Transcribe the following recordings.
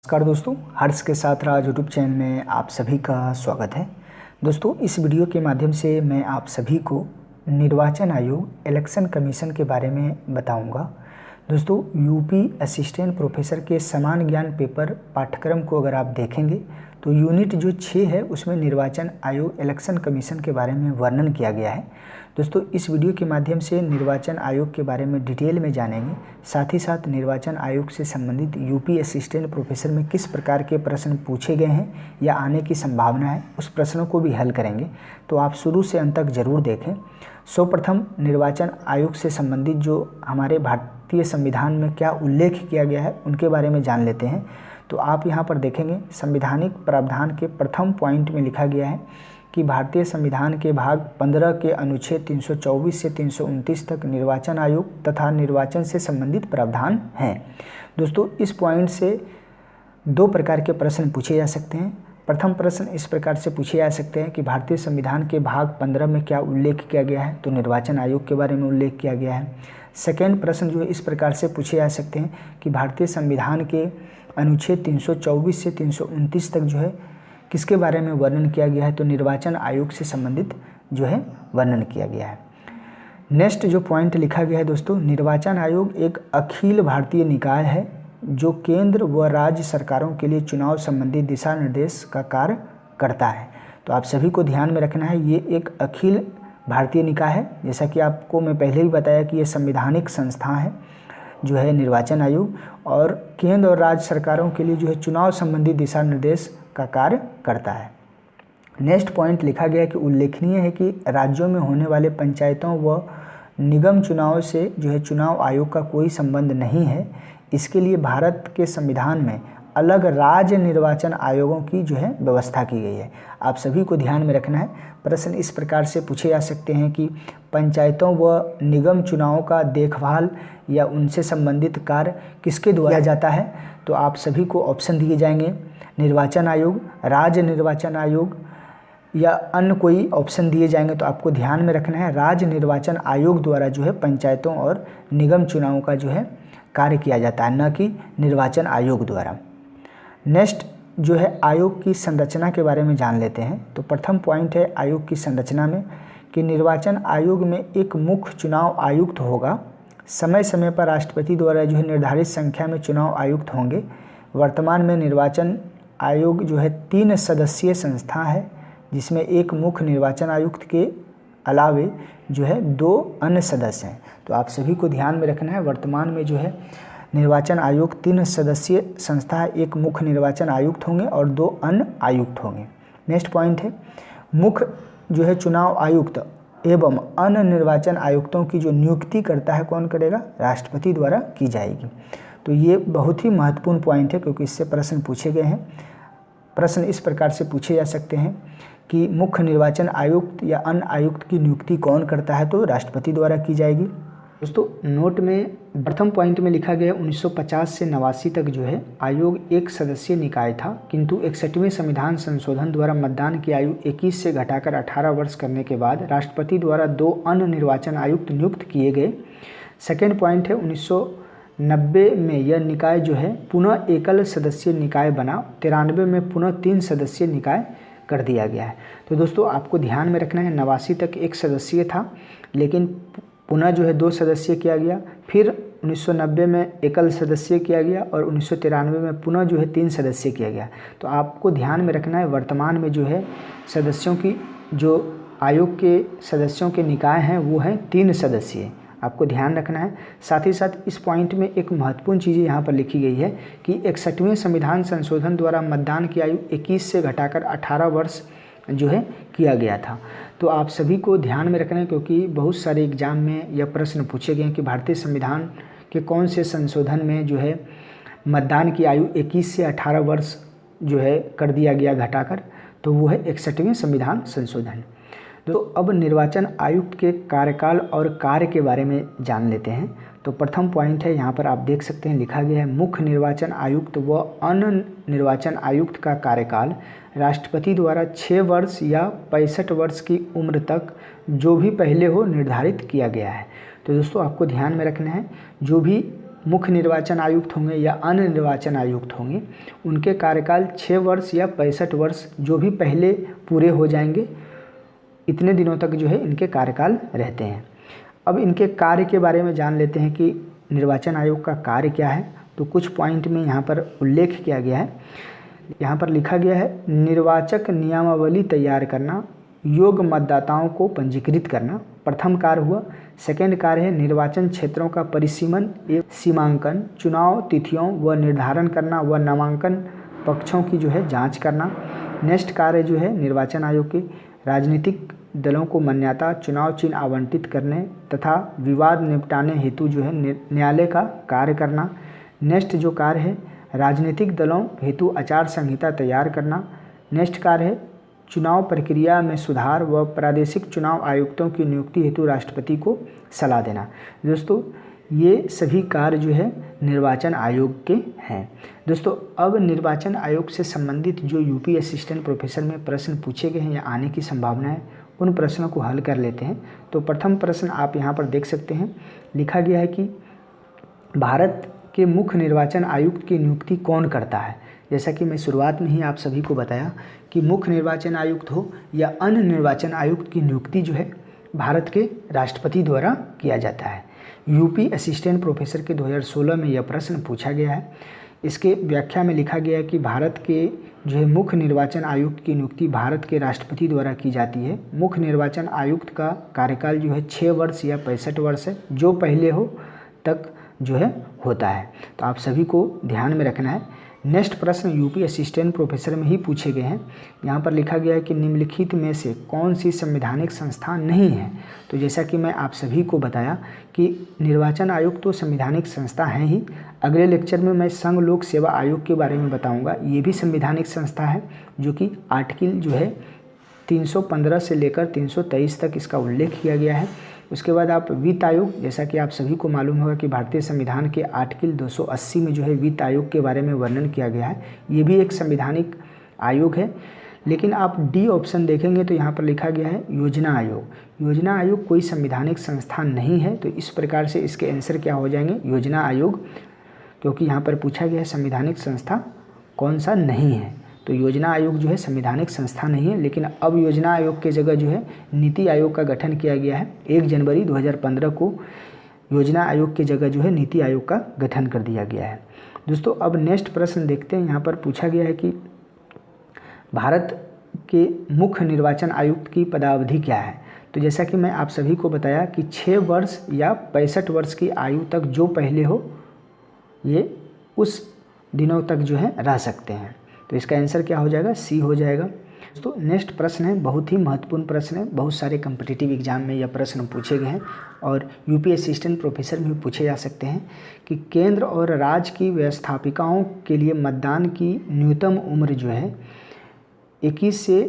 नमस्कार दोस्तों, हर्ष के साथ राज यूट्यूब चैनल में आप सभी का स्वागत है। दोस्तों, इस वीडियो के माध्यम से मैं आप सभी को निर्वाचन आयोग इलेक्शन कमीशन के बारे में बताऊंगा। दोस्तों, यूपी असिस्टेंट प्रोफेसर के समान ज्ञान पेपर पाठ्यक्रम को अगर आप देखेंगे तो यूनिट जो 6 है उसमें निर्वाचन आयोग इलेक्शन कमीशन के बारे में वर्णन किया गया है। दोस्तों, इस वीडियो के माध्यम से निर्वाचन आयोग के बारे में डिटेल में जानेंगे। साथ ही साथ निर्वाचन आयोग से संबंधित यूपी असिस्टेंट प्रोफेसर में किस प्रकार के प्रश्न पूछे गए हैं या आने की संभावना है, उस प्रश्नों को भी हल करेंगे। तो आप शुरू से अंत तक जरूर देखें। सर्वप्रथम निर्वाचन आयोग से संबंधित जो हमारे भारतीय संविधान में क्या उल्लेख किया गया है उनके बारे में जान लेते हैं। तो आप यहाँ पर देखेंगे संवैधानिक प्रावधान के प्रथम पॉइंट में लिखा गया है कि भारतीय संविधान के भाग 15 के अनुच्छेद 324 से 329 तक निर्वाचन आयोग तथा निर्वाचन से संबंधित प्रावधान हैं। दोस्तों, इस पॉइंट से दो प्रकार के प्रश्न पूछे जा सकते हैं। प्रथम प्रश्न इस प्रकार से पूछे जा सकते हैं कि भारतीय संविधान के भाग 15 में क्या उल्लेख किया गया है, तो निर्वाचन आयोग के बारे में उल्लेख किया गया है। सेकेंड प्रश्न जो है इस प्रकार से पूछे जा सकते हैं कि भारतीय संविधान के अनुच्छेद 324 से 329 तक जो है किसके बारे में वर्णन किया गया है, तो निर्वाचन आयोग से संबंधित जो है वर्णन किया गया है। नेक्स्ट जो पॉइंट लिखा गया है दोस्तों, निर्वाचन आयोग एक अखिल भारतीय निकाय है जो केंद्र व राज्य सरकारों के लिए चुनाव संबंधी दिशा निर्देश का कार्य करता है। तो आप सभी को ध्यान में रखना है, ये एक अखिल भारतीय निकाय है। जैसा कि आपको मैं पहले भी बताया कि ये संवैधानिक संस्था है जो है निर्वाचन आयोग, और केंद्र और राज्य सरकारों के लिए जो है चुनाव संबंधी दिशा निर्देश का कार्य करता है। नेक्स्ट पॉइंट लिखा गया कि उल्लेखनीय है कि राज्यों में होने वाले पंचायतों व निगम चुनाव से जो है चुनाव आयोग का कोई संबंध नहीं है। इसके लिए भारत के संविधान में अलग राज्य निर्वाचन आयोगों की जो है व्यवस्था की गई है। आप सभी को ध्यान में रखना है। प्रश्न इस प्रकार से पूछे जा सकते हैं कि पंचायतों व निगम चुनावों का देखभाल या उनसे संबंधित कार्य किसके द्वारा किया जाता है, तो आप सभी को ऑप्शन दिए जाएंगे, निर्वाचन आयोग, राज्य निर्वाचन आयोग या अन्य कोई ऑप्शन दिए जाएंगे। तो आपको ध्यान में रखना है, राज्य निर्वाचन आयोग द्वारा जो है पंचायतों और निगम चुनावों का जो है कार्य किया जाता है, न कि निर्वाचन आयोग द्वारा। नेक्स्ट जो है आयोग की संरचना के बारे में जान लेते हैं। तो प्रथम पॉइंट है आयोग की संरचना में कि निर्वाचन आयोग में एक मुख्य चुनाव आयुक्त होगा। समय समय पर राष्ट्रपति द्वारा जो है निर्धारित संख्या में चुनाव आयुक्त होंगे। वर्तमान में निर्वाचन आयोग जो है 3 सदस्यीय संस्था है, जिसमें एक मुख्य निर्वाचन आयुक्त के अलावे जो है 2 अन्य सदस्य हैं। तो आप सभी को ध्यान में रखना है, वर्तमान में जो है निर्वाचन आयोग 3 सदस्यीय संस्था है, एक मुख्य निर्वाचन आयुक्त होंगे और 2 अन्य आयुक्त होंगे। नेक्स्ट पॉइंट है मुख्य जो है चुनाव आयुक्त एवं अन्य निर्वाचन आयुक्तों की जो नियुक्ति करता है कौन करेगा, राष्ट्रपति द्वारा की जाएगी। तो ये बहुत ही महत्वपूर्ण पॉइंट है क्योंकि इससे प्रश्न पूछे गए हैं। प्रश्न इस प्रकार से पूछे जा सकते हैं कि मुख्य निर्वाचन आयुक्त या अन्य आयुक्त की नियुक्ति कौन करता है, तो राष्ट्रपति द्वारा की जाएगी। दोस्तों, नोट में प्रथम पॉइंट में लिखा गया 1950 से 89 तक जो है आयोग एक सदस्यीय निकाय था, किंतु 61वें संविधान संशोधन द्वारा मतदान की आयु 21 से घटाकर 18 वर्ष करने के बाद राष्ट्रपति द्वारा 2 अन्य निर्वाचन आयुक्त नियुक्त किए गए। सेकेंड पॉइंट है 1990 में यह निकाय जो है पुनः एकल सदस्यीय निकाय बना। 93 में पुनः 3 सदस्यीय निकाय कर दिया गया है। तो दोस्तों, आपको ध्यान में रखना है, 89 तक 1 सदस्यीय था, लेकिन पुनः जो है 2 सदस्यीय किया गया। फिर 1990 में एकल सदस्यीय किया गया और 1993 में पुनः जो है 3 सदस्यीय किया गया। तो आपको ध्यान में रखना है, वर्तमान में जो है सदस्यों की जो आयोग के सदस्यों के निकाय हैं वो है 3 सदस्यीय। आपको ध्यान रखना है। साथ ही साथ इस पॉइंट में एक महत्वपूर्ण चीज़ यहाँ पर लिखी गई है कि 61वें संविधान संशोधन द्वारा मतदान की आयु 21 से घटाकर 18 वर्ष जो है किया गया था। तो आप सभी को ध्यान में रखना है क्योंकि बहुत सारे एग्जाम में यह प्रश्न पूछे गए हैं कि भारतीय संविधान के कौन से संशोधन में जो है मतदान की आयु 21 से 18 वर्ष जो है कर दिया गया घटाकर, तो वो है 61वें संविधान संशोधन। तो अब निर्वाचन आयुक्त के कार्यकाल और कार्य के बारे में जान लेते हैं। तो प्रथम पॉइंट है, यहाँ पर आप देख सकते हैं लिखा गया है मुख्य निर्वाचन आयुक्त व अन्य निर्वाचन आयुक्त का कार्यकाल राष्ट्रपति द्वारा 6 वर्ष या 65 वर्ष की उम्र तक जो भी पहले हो निर्धारित किया गया है। तो दोस्तों, आपको ध्यान में रखना है, जो भी मुख्य निर्वाचन आयुक्त होंगे या अन्य निर्वाचन आयुक्त होंगे, उनके कार्यकाल 6 वर्ष या 65 वर्ष जो भी पहले पूरे हो जाएंगे, इतने दिनों तक जो है इनके कार्यकाल रहते हैं। अब इनके कार्य के बारे में जान लेते हैं कि निर्वाचन आयोग का कार्य क्या है। तो कुछ पॉइंट में यहाँ पर उल्लेख किया गया है। यहाँ पर लिखा गया है निर्वाचक नियमावली तैयार करना, योग्य मतदाताओं को पंजीकृत करना, प्रथम कार्य हुआ। सेकेंड कार्य है निर्वाचन क्षेत्रों का परिसीमन एवं सीमांकन, चुनाव तिथियों व निर्धारण करना व नामांकन पक्षों की जो है जांच करना। नेक्स्ट कार्य जो है निर्वाचन आयोग के राजनीतिक दलों को मान्यता, चुनाव चिन्ह आवंटित करने तथा विवाद निपटाने हेतु जो है न्यायालय का कार्य करना। नेक्स्ट जो कार्य है राजनीतिक दलों हेतु आचार संहिता तैयार करना। नेक्स्ट कार्य है चुनाव प्रक्रिया में सुधार व प्रादेशिक चुनाव आयुक्तों की नियुक्ति हेतु राष्ट्रपति को सलाह देना। दोस्तों ये सभी कार्य जो है निर्वाचन आयोग के हैं। दोस्तों अब निर्वाचन आयोग से संबंधित जो यूपी असिस्टेंट प्रोफेसर में प्रश्न पूछे गए हैं या आने की संभावना है, उन प्रश्नों को हल कर लेते हैं। तो प्रथम प्रश्न आप यहाँ पर देख सकते हैं, लिखा गया है कि भारत के मुख्य निर्वाचन आयुक्त की नियुक्ति कौन करता है। जैसा कि मैं शुरुआत में ही आप सभी को बताया कि मुख्य निर्वाचन आयुक्त हो या अन्य निर्वाचन आयुक्त की नियुक्ति जो है भारत के राष्ट्रपति द्वारा किया जाता है। यूपी असिस्टेंट प्रोफेसर के 2016 में यह प्रश्न पूछा गया है। इसके व्याख्या में लिखा गया है कि भारत के जो है मुख्य निर्वाचन आयुक्त की नियुक्ति भारत के राष्ट्रपति द्वारा की जाती है। मुख्य निर्वाचन आयुक्त का कार्यकाल जो है 6 वर्ष या 65 वर्ष है, जो पहले हो तक जो है होता है। तो आप सभी को ध्यान में रखना है। नेक्स्ट प्रश्न यूपी असिस्टेंट प्रोफेसर में ही पूछे गए हैं। यहाँ पर लिखा गया है कि निम्नलिखित में से कौन सी संवैधानिक संस्था नहीं है। तो जैसा कि मैं आप सभी को बताया कि निर्वाचन आयोग तो संवैधानिक संस्था है ही। अगले लेक्चर में मैं संघ लोक सेवा आयोग के बारे में बताऊंगा। ये भी संवैधानिक संस्था है, जो कि आर्टिकल जो है 315 से लेकर 323 तक इसका उल्लेख किया गया है। उसके बाद आप वित्त आयोग, जैसा कि आप सभी को मालूम होगा कि भारतीय संविधान के आर्टिकल 280 में जो है वित्त आयोग के बारे में वर्णन किया गया है। ये भी एक संवैधानिक आयोग है। लेकिन आप डी ऑप्शन देखेंगे तो यहाँ पर लिखा गया है योजना आयोग। योजना आयोग कोई संवैधानिक संस्थान नहीं है। तो इस प्रकार से इसके आंसर क्या हो जाएंगे, योजना आयोग, क्योंकि यहाँ पर पूछा गया है संवैधानिक संस्था कौन सा नहीं है। तो योजना आयोग जो है संवैधानिक संस्था नहीं है। लेकिन अब योजना आयोग के जगह जो है नीति आयोग का गठन किया गया है। 1 जनवरी 2015 को योजना आयोग की जगह जो है नीति आयोग का गठन कर दिया गया है। दोस्तों अब नेक्स्ट प्रश्न देखते हैं। यहाँ पर पूछा गया है कि भारत के मुख्य निर्वाचन आयुक्त की पदावधि क्या है। तो जैसा कि मैं आप सभी को बताया कि 6 वर्ष या 65 वर्ष की आयु तक जो पहले हो, ये उस दिनों तक जो है रह सकते हैं। तो इसका आंसर क्या हो जाएगा, सी हो जाएगा। तो नेक्स्ट प्रश्न है, बहुत ही महत्वपूर्ण प्रश्न है। बहुत सारे कम्पिटिटिव एग्जाम में यह प्रश्न पूछे गए हैं और यूपी असिस्टेंट प्रोफेसर में भी पूछे जा सकते हैं कि केंद्र और राज्य की व्यवस्थापिकाओं के लिए मतदान की न्यूनतम उम्र जो है 21 से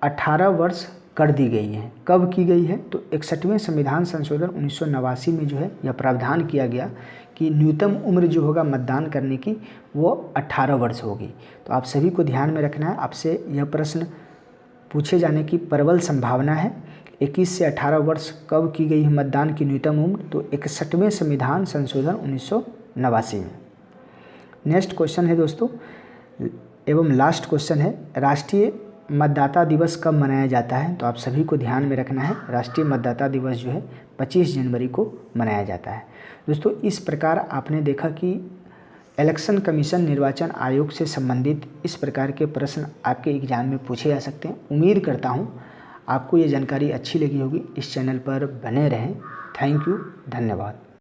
18 वर्ष कर दी गई है। कब की गई है, तो 61वें संविधान संशोधन 1989 में जो है यह प्रावधान किया गया कि न्यूनतम उम्र जो होगा मतदान करने की वो 18 वर्ष होगी। तो आप सभी को ध्यान में रखना है, आपसे यह प्रश्न पूछे जाने की प्रबल संभावना है। 21 से 18 वर्ष कब की गई है मतदान की न्यूनतम उम्र, तो 61वें संविधान संशोधन 1989 में। नेक्स्ट क्वेश्चन है दोस्तों, एवं लास्ट क्वेश्चन है, राष्ट्रीय मतदाता दिवस कब मनाया जाता है। तो आप सभी को ध्यान में रखना है, राष्ट्रीय मतदाता दिवस जो है 25 जनवरी को मनाया जाता है। दोस्तों इस प्रकार आपने देखा कि इलेक्शन कमीशन निर्वाचन आयोग से संबंधित इस प्रकार के प्रश्न आपके एग्जाम में पूछे जा सकते हैं। उम्मीद करता हूँ आपको ये जानकारी अच्छी लगी होगी। इस चैनल पर बने रहें। थैंक यू, धन्यवाद।